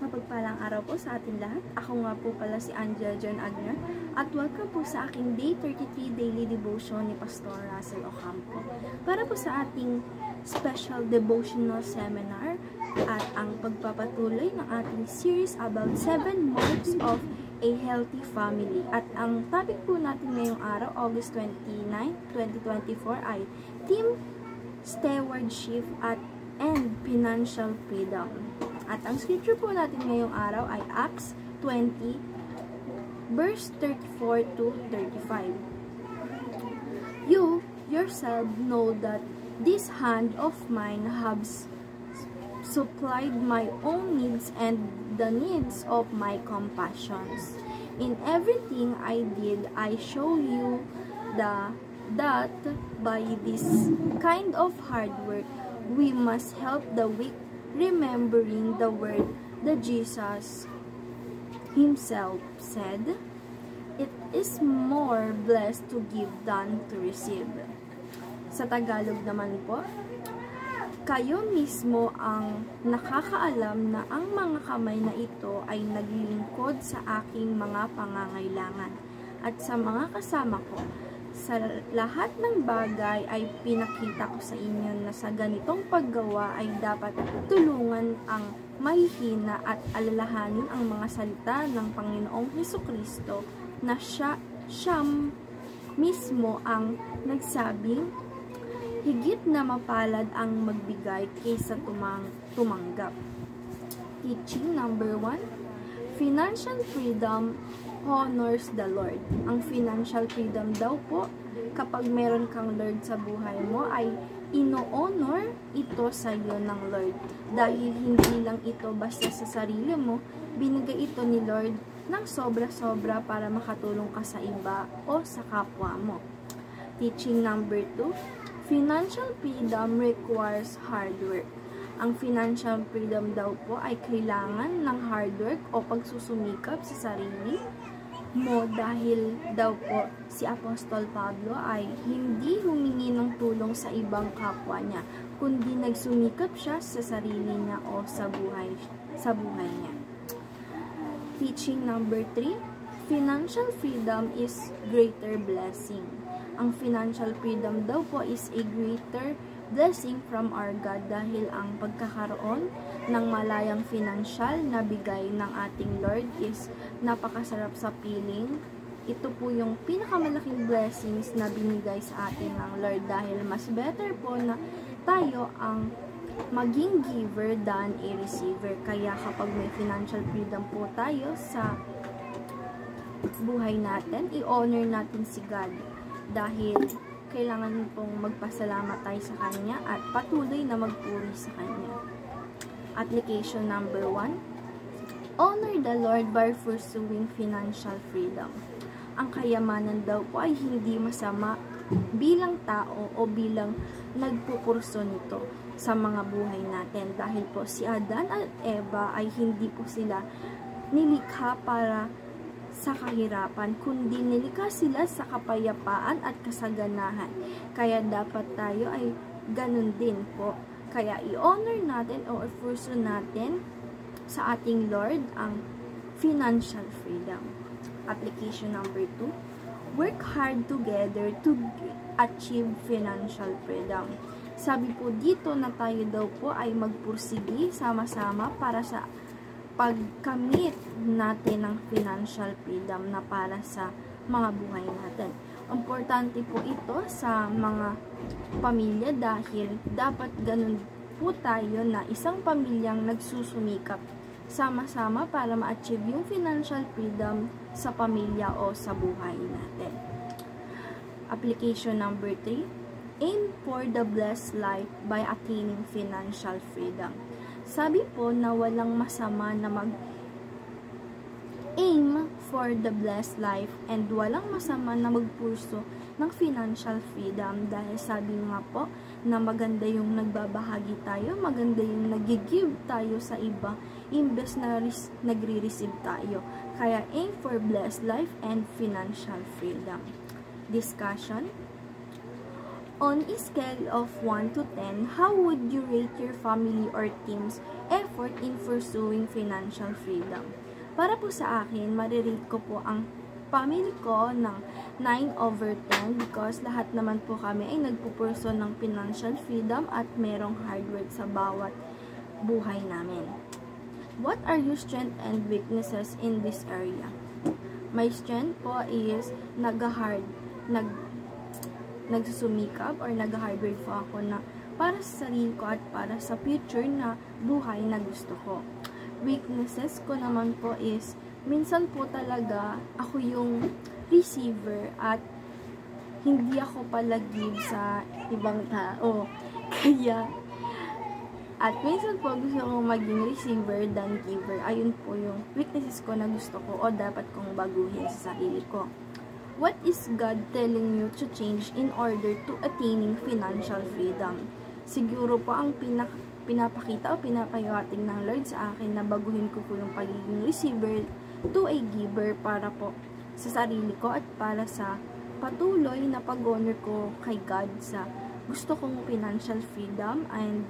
mapagpalang araw po sa atin lahat. Ako nga po pala si Angela John Agner at welcome po sa aking Day 33 Daily Devotion ni Pastor Russell Ocampo. Para po sa ating special devotional seminar at ang pagpapatuloy ng ating series about 7 marks of a healthy family. At ang topic po natin ngayong araw, August 29, 2024 ay Team Stewardship and Financial Freedom. At ang scripture po natin ngayong araw ay Acts 20, verse 34 to 35. You yourself know that this hand of mine has supplied my own needs and the needs of my companions. In everything I did, I show you that by this kind of hard work, we must help the weak, remembering the word that Jesus himself said, "It is more blessed to give than to receive." Sa Tagalog naman po, kayo mismo ang nakakaalam na ang mga kamay na ito ay naglingkod sa aking mga pangangailangan at sa mga kasama ko. Sa lahat ng bagay ay pinakita ko sa inyo na sa ganitong paggawa ay dapat tulungan ang mahihina at alalahanin ang mga salita ng Panginoong Hesukristo na siya mismo ang nagsabing, higit na mapalad ang magbigay kaysa tumanggap. Teaching number 1, financial freedom honors the Lord. Ang financial freedom daw po, kapag meron kang Lord sa buhay mo, ay ino-honor ito sa iyo ng Lord. Dahil hindi lang ito basta sa sarili mo, binigay ito ni Lord ng sobra-sobra para makatulong ka sa iba o sa kapwa mo. Teaching number 2, financial freedom requires hard work. Ang financial freedom daw po ay kailangan ng hard work o pagsusumikap sa sarili mo, dahil daw po si Apostol Pablo ay hindi humingi ng tulong sa ibang kapwa niya, kundi nagsumikap siya sa sarili niya o sa buhay niya. Teaching number 3, financial freedom is greater blessing. Ang financial freedom daw po is a greater blessing from our God, dahil ang pagkakaroon ng malayang financial na bigay ng ating Lord is napakasarap sa piling. Ito po yung pinakamalaking blessings na binigay sa atin ng Lord, dahil mas better po na tayo ang maging giver than a receiver. Kaya kapag may financial freedom po tayo sa buhay natin, i-honor natin si God, dahil kailangan pong magpasalamat tayo sa Kanya at patuloy na magpuri sa Kanya. Application number 1, honor the Lord by pursuing financial freedom. Ang kayamanan daw po ay hindi masama bilang tao o bilang nagpukurso nito sa mga buhay natin, dahil po si Adan at Eva ay hindi po sila nilikha para sa kahirapan, kundi nilikha sila sa kapayapaan at kasaganahan. Kaya dapat tayo ay ganun din po. Kaya i-honor natin o i-pursue natin sa ating Lord ang financial freedom. Application number 2, work hard together to achieve financial freedom. Sabi po dito na tayo daw po ay magpursigi sama-sama para sa pagkamit natin ng financial freedom na para sa mga buhay natin. Importante po ito sa mga pamilya, dahil dapat ganun po tayo na isang pamilyang nagsusumikap sama-sama para ma-achieve yung financial freedom sa pamilya o sa buhay natin. Application number 3, aim for the blessed life by attaining financial freedom. Sabi po na walang masama na mag-aim for the blessed life and walang masama na magpurso ng financial freedom, dahil sabi nga po na maganda yung nagbabahagi tayo, maganda yung nag-give tayo sa iba, imbes na nagre-receive tayo. Kaya aim for blessed life and financial freedom. Discussion: On a scale of 1 to 10, how would you rate your family or team's effort in pursuing financial freedom? Para po sa akin, marirate ko po ang family ko ng 9/10 because lahat naman po kami ay nagpupurso ng financial freedom at merong hard work sa bawat buhay namin. What are your strengths and weaknesses in this area? My strength po is nagsusumikap or nag-hard work po ako na para sa sarili ko at para sa future na buhay na gusto ko. Weaknesses ko naman po is minsan po talaga ako yung receiver at hindi ako pala-give sa ibang tao. Kaya at minsan po gusto ko maging receiver than giver. Ayun po yung weaknesses ko na gusto ko o dapat kong baguhin sa sarili ko. What is God telling you to change in order to attaining financial freedom? Siguro po ang pinapakita o pinapahiwatig ng Lord sa akin na baguhin ko po yung pagiging receiver to a giver para po sa sarili ko at para sa patuloy na pag-honor ko kay God sa gusto kong financial freedom and